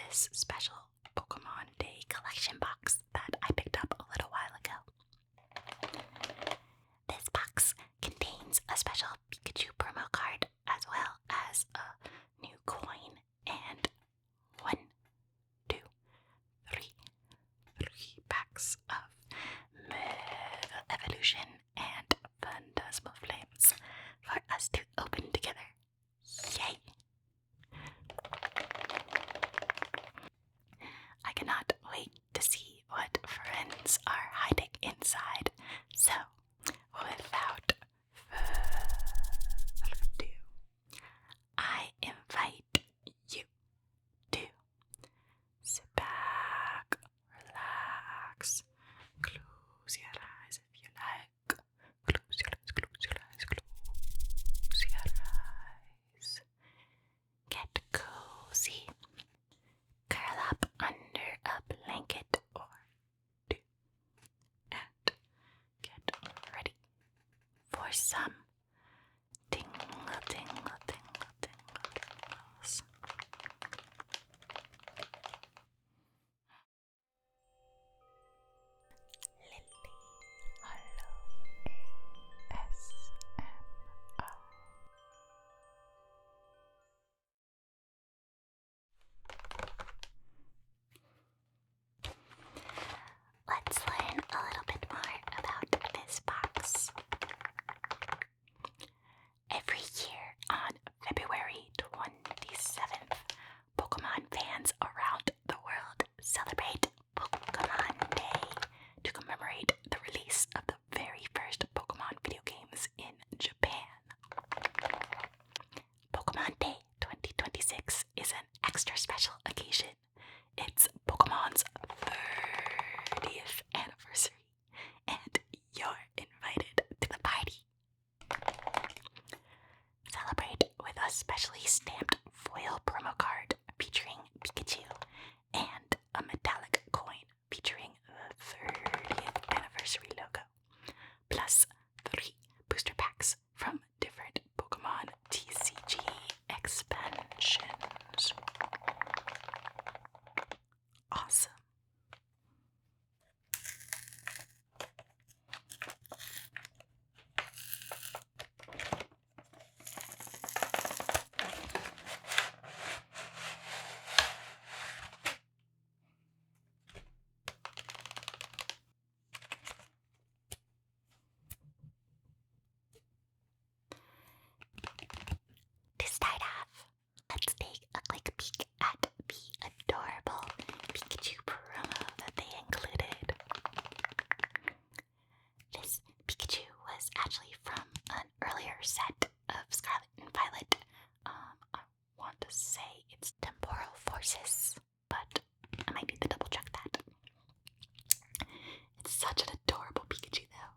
this special Pokemon Day collection box that I picked up a little while ago. This box contains a special Pikachu promo card as well as a new coin and 1, 2, 3 packs of Mega Evolution and Phantasmal Flames for us to open together. Yay! I cannot wait to see what friends are hiding inside. So, without further ado, I invite you to sit back, relax, close your eyes if you like. Close your eyes, close your eyes, close your eyes. Get cozy. Curl up under a blanket or two and get ready for some tingle, tingle, tingle, tingles. Lily, Holo, ASMR. Let's learn a little bit more about this box. Every year on February 27th, Pokemon fans around the world celebrate Pokemon Day to commemorate the release of the very first Pokemon video games in Japan. Pokemon Day 2026 is an extra special occasion. It's Pokemon's 30th anniversary, and you're invited to the party. Celebrate with a specially stamped foil promo card featuring Pikachu and a metallic coin featuring the 30th anniversary logo, plus 3 booster packs from different Pokemon TCG expansions. Awesome. To start off, let's take a quick peek at the adorable Pikachu promo that they included. This Pikachu was actually from an earlier set of Scarlet and Violet. I want to say it's Temporal Forces, but I might need to double check that. It's such an adorable Pikachu though.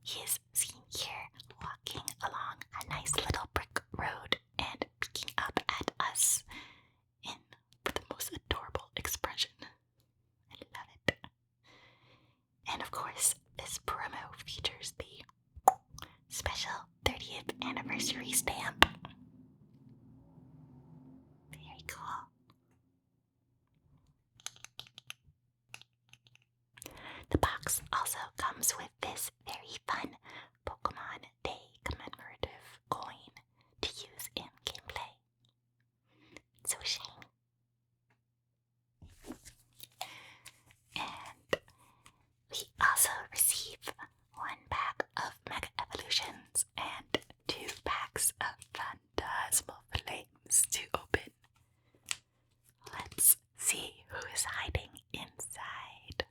He is seen here walking along a nice little brick road and peeking up at us with the most adorable expression. I love it. And of course, this promo features the special 30th anniversary stamp. Very cool. The box also comes with this very fun Pokemon Day commemorative coin to use in gameplay. So shiny. And we also receive 1 pack of Mega Evolutions and 2 packs of Phantasmal Flames to open. Let's see who is hiding inside.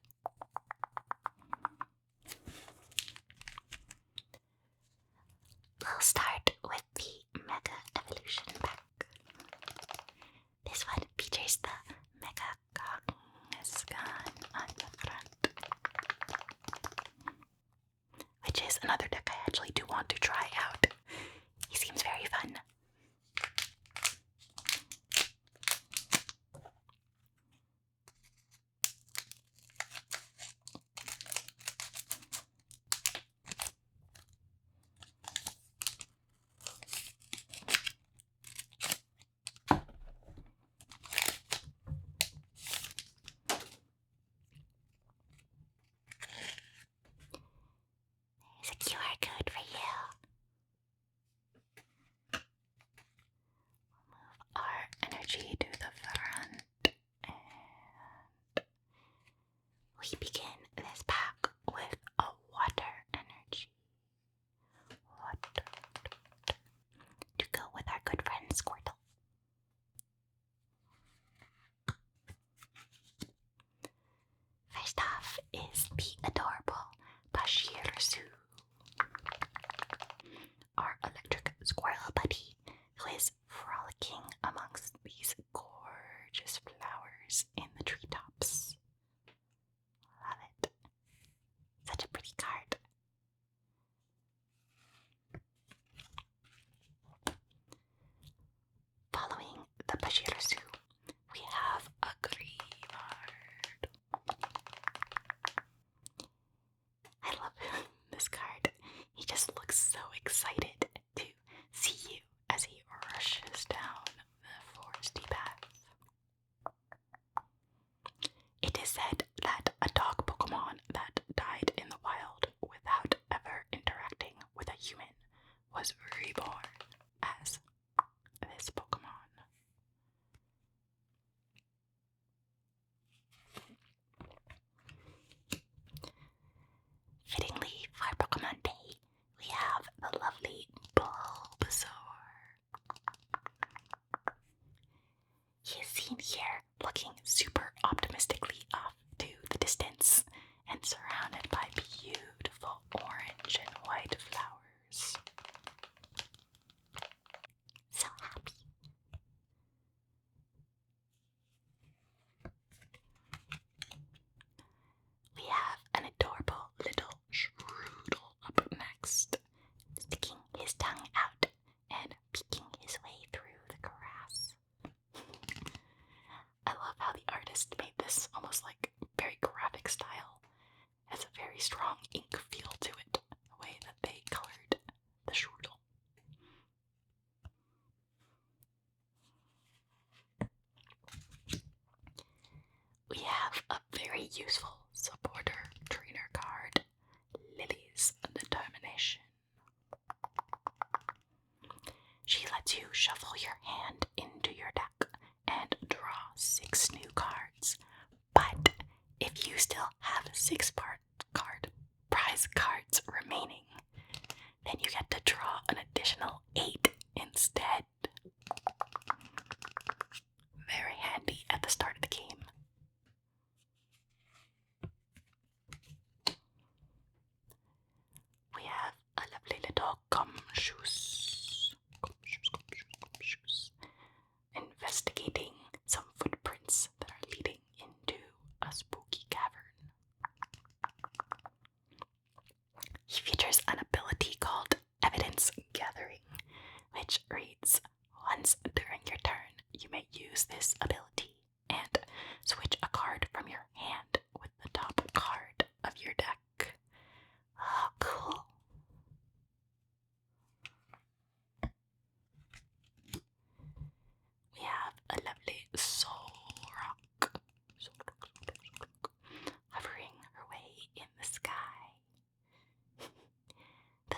said that a dog Pokemon that died in the wild without ever interacting with a human was reborn as this Pokemon. Fittingly for Pokemon Day, we have the lovely Bulbasaur. He is seen here looking super optimistically off to the distance and surrounded by beautiful orange and white flowers. So happy. We have an adorable little Strudel up next, sticking his tongue out and peeking his way through the grass. I love how the artist made this almost like very graphic style. It has a very strong ink feel to it, the way that they colored the Strudel. We have a very useful supporter trainer card, Lily's Determination. She lets you shuffle your hand into your deck and draw 6 new cards. But if you still have 6 prize cards remaining, then you get to draw an additional 8 instead. Very handy at the start of the game. We have a lovely little gumshoes, investigating some footprints that are leading into a spooky cavern. He features an ability called Evidence Gathering, which reads, once during your turn, you may use this ability and switch a card from your hand with the top card of your deck. Oh, cool. We have a lovely 𝓔𝓪𝓻, hovering her way in the sky. The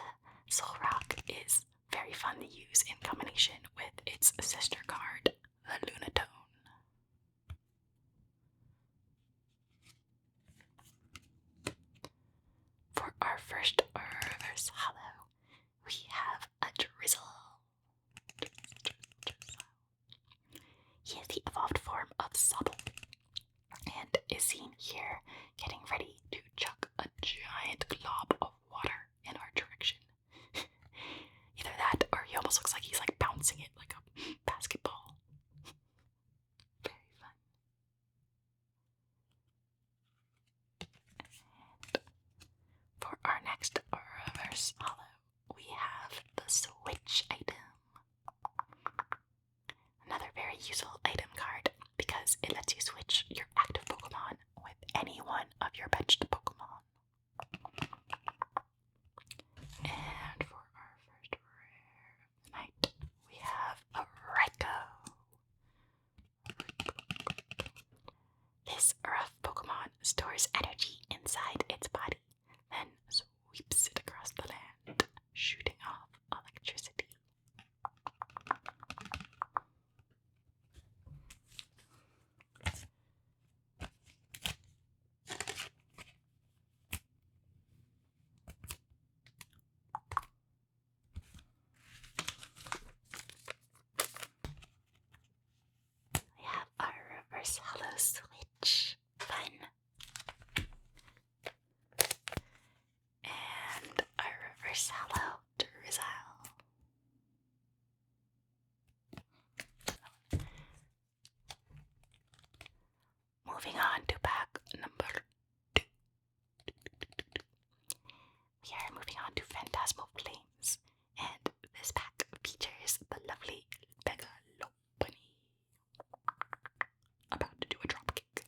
𝓔𝓪𝓻 is very fun to use in combination with its sister card, the Lunatone. For our first reverse holo, we have a Drizzle. He is the evolved form of Sobble and is seen here getting ready to chuck a giant glob of water in our direction. Either that or he almost looks like he's like bouncing it like a basketball. Very fun. And for our next reverse holo, we have the Switch item. Another very useful item card because it lets you switch your active Pokemon with any one of your benched Pokemon. And for our first rare of the night, we have a Raikou. This rough Pokemon stores energy inside its body, then sweeps it across the land, shooting off electricity. We have our reverse holo switch. Fun. And our reverse holo Drizzle. Moving on to pack number 2. We are moving on to Phantasmal Flames, and this pack features the lovely 𝓔𝓺𝓻𝓭 about to do a dropkick.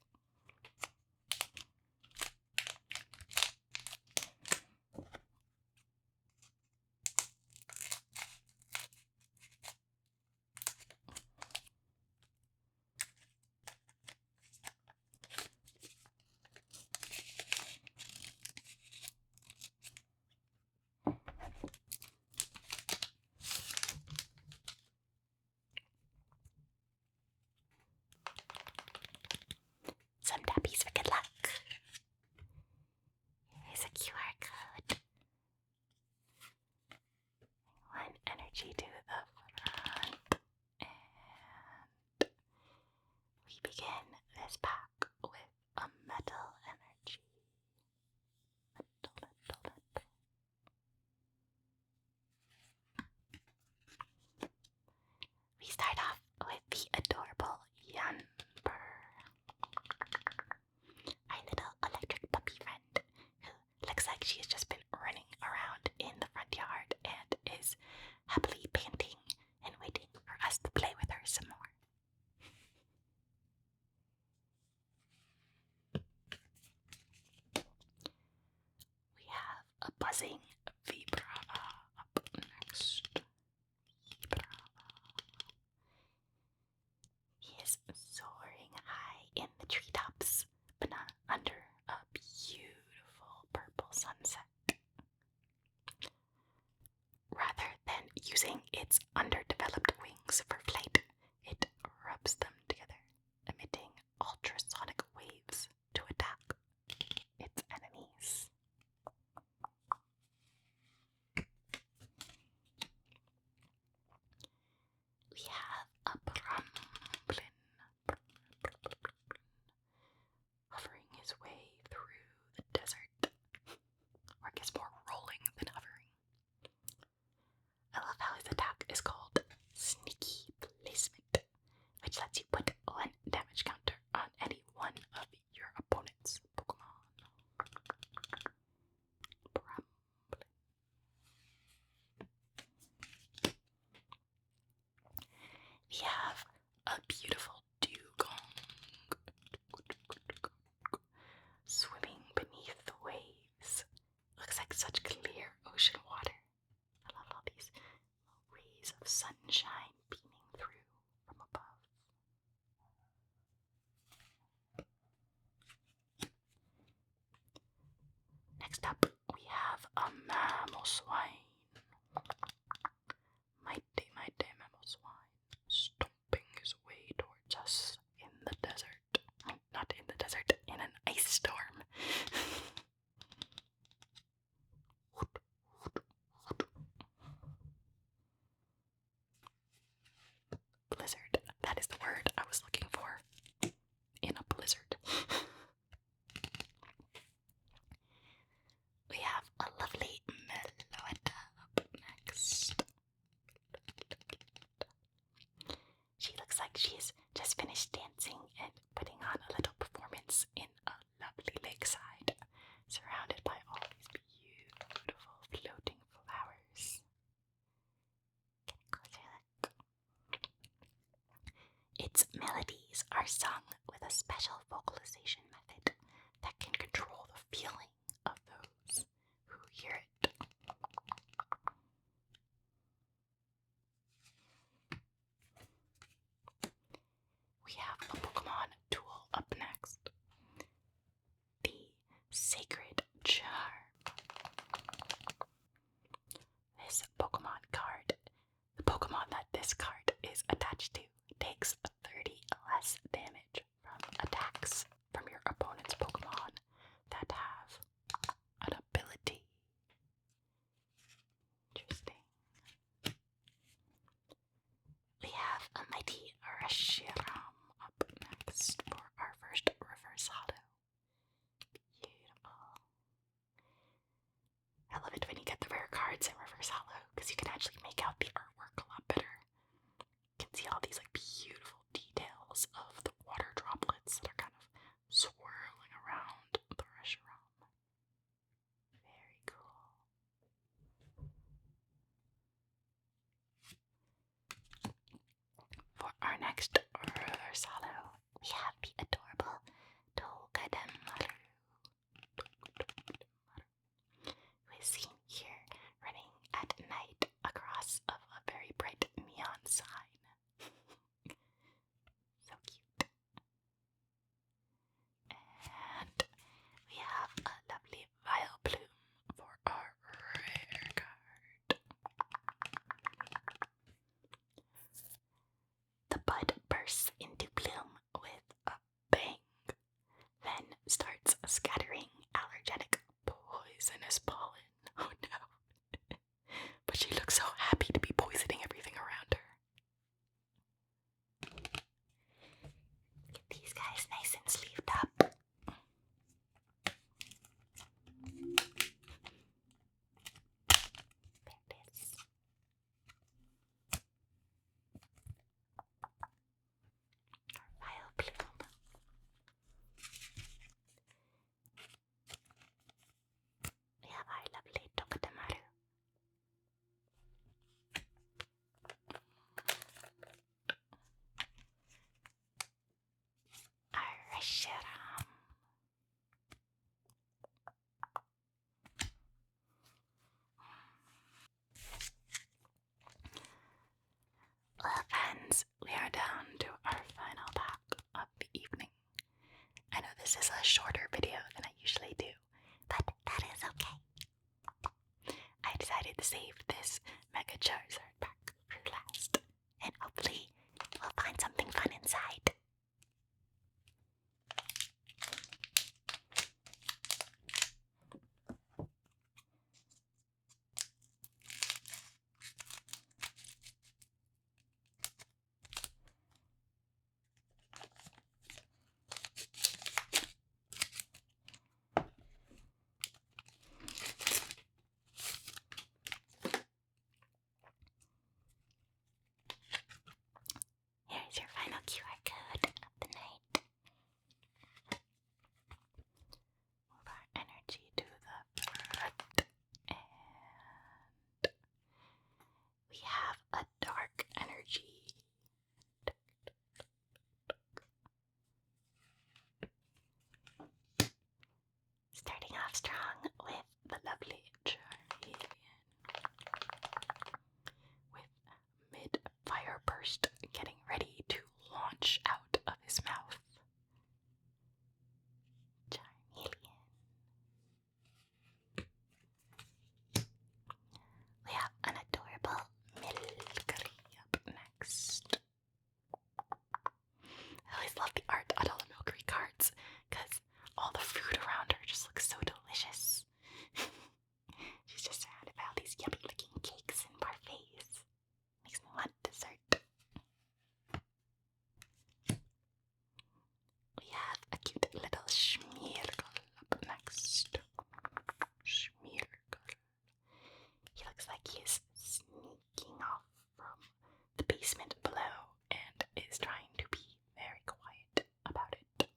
buzzing Vibrava up next. Vibrava. He is soaring high in the treetops, but not under a beautiful purple sunset. Rather than using its underdeveloped wings for flight, it rubs them together, emitting ultrasonic waves to attack its enemies. We have a Bramblin hovering his way through the desert, or I guess more rolling than hovering. I love how his attack is called Sneaky Placement, which lets you put 1 damage counter on any one of your opponent's Pokemon. Bramblin. We have a beautiful dugong swimming beneath the waves. Looks like such clear ocean water. I love all these rays of sunshine beaming through from above. Next up, we have a mammal swine. Mighty, mighty mammal swine, stomping his way towards us in the desert. Not in the desert, in an ice storm. Blizzard, that is the word I was looking for. In a blizzard. We have a lovely Meloetta up next. She looks like she's just finished dancing and putting on a little performance in a lovely lakeside, surrounded by all these beautiful floating flowers. Get a closer look. Its melodies are sung with a special vocalization method that can control the feeling of those who hear it. We have a Pokemon tool up next. The Sacred Charm. This Pokemon card, the Pokemon that this card is attached to, takes 30 less damage from attacks from your opponent's Pokemon that have an ability. Interesting. We have a mighty Reshiram up next for our first reverse holo. Beautiful. I love it when you get the rare cards in reverse holo because you can actually make out the artwork a lot better. You can see all these like beautiful details of the water droplets that are kind of swirling around the Reshiram. Very cool. For our next reverse holo, we have the adorable 𝓔𝓚𝓬𝓬𝓮𝓼, who is seen here running at night across of a very bright neon sign. So cute. And we have a lovely Vileplume for our rare card. The bud bursts into bloom with a bang, then starts scattering allergenic poisonous pollen. Oh no. But she looks so happy to be poisoning everything around her. Get these guys nice and sleeved up. There it is. Our Vileplume. We have our lovely 𝓔𝓚𝓬𝓬𝓮𝓼. Our Reshiram. this is a shorter video than I usually do, but that is okay. I decided to save this Mega Charizard pack for last, and hopefully we'll find something fun inside. Here's your final QR code of the night. Move our energy to the front, and we have a dark energy. Starting off strong with the lovely Charmeleon, with mid-fire burst getting ready to launch out of his mouth. Charmeleon. We have an adorable Milcery up next. I always love the art on all the Milcery cards because all the food around her just looks so delicious. She's just surrounded by all these yummy looking cakes and parfaits. Makes me want dessert. We have a cute little 𝓔𝓪𝓻𝓭 up next. 𝓔𝓪𝓻𝓭. He looks like he is sneaking off from the basement below and is trying to be very quiet about it.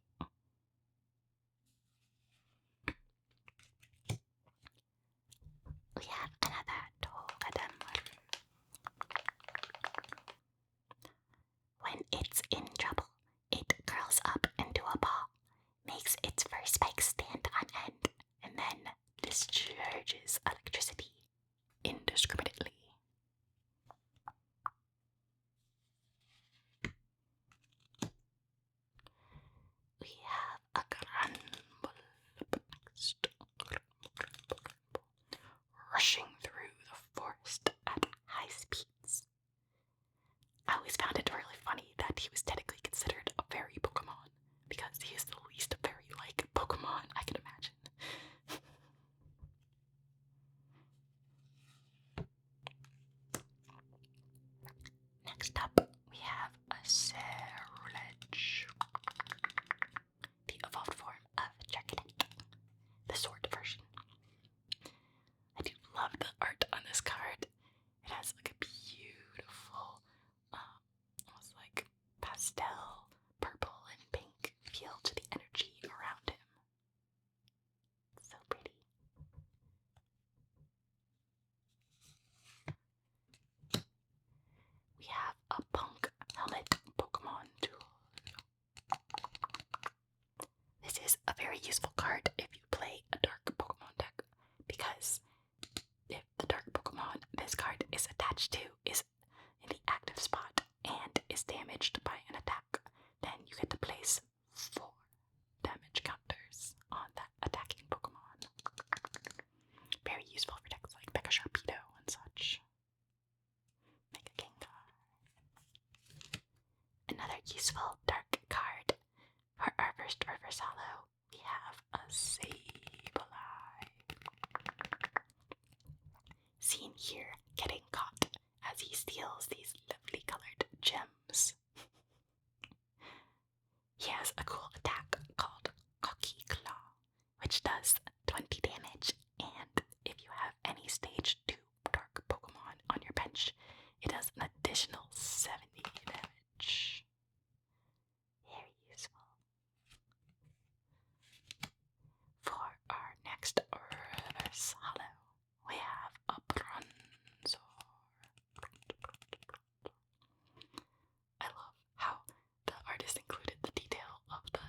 We have another 𝓔𝓺𝓻𝓭. When it's in trouble, it curls up into a ball, makes its fur spikes stand on end, and then discharges electricity indiscriminately. We have a Granbull next. Rushing through the forest at high speeds. I always found it really funny that he was technically considered a fairy Pokemon because he is the least fairy-like Pokemon I can imagine. Next up, we have a 𝓔𝓺𝓻𝓭, the evolved form of Dragonite, the sword version. I do love the art on this card. It has like a beautiful, almost like pastel purple and pink feel to the energy around him. It's so pretty. We have a Punk Helmet Pokemon tool. This is a very useful card if you play a dark Pokemon deck, because if the dark Pokemon this card is attached to is in the active spot and is damaged by an attack, then you get to place 4 damage counters on that attacking Pokemon. Very useful for decks like Pikachu and such. Mega Gengar. Another useful dark card. For our first reverse holo, we have a Sableye. Seen here getting caught as he steals these lovely colored gems. He has a cool attack called Cocky Claw, which does 20 damage, and if you have any stage 2 dark Pokemon on your bench, it does an additional 70 damage. Very useful. For our next reverse holo, we have a Bronzor. I love how the artist included the detail of the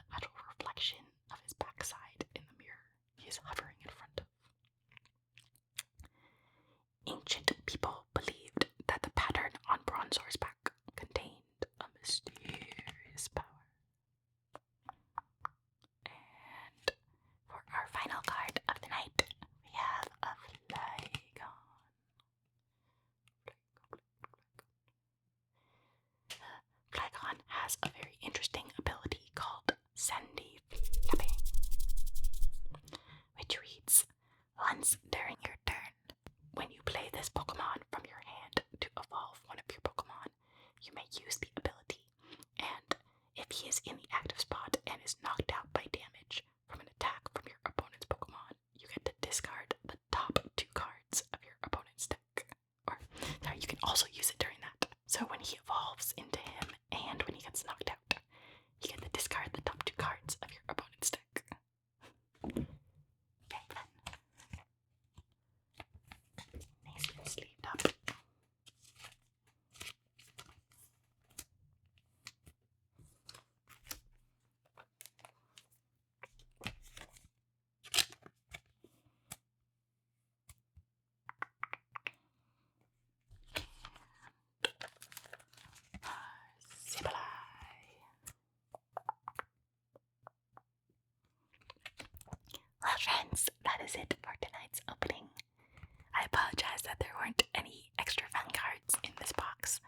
friends, that is it for tonight's opening. I apologize that there weren't any extra fun cards in this box.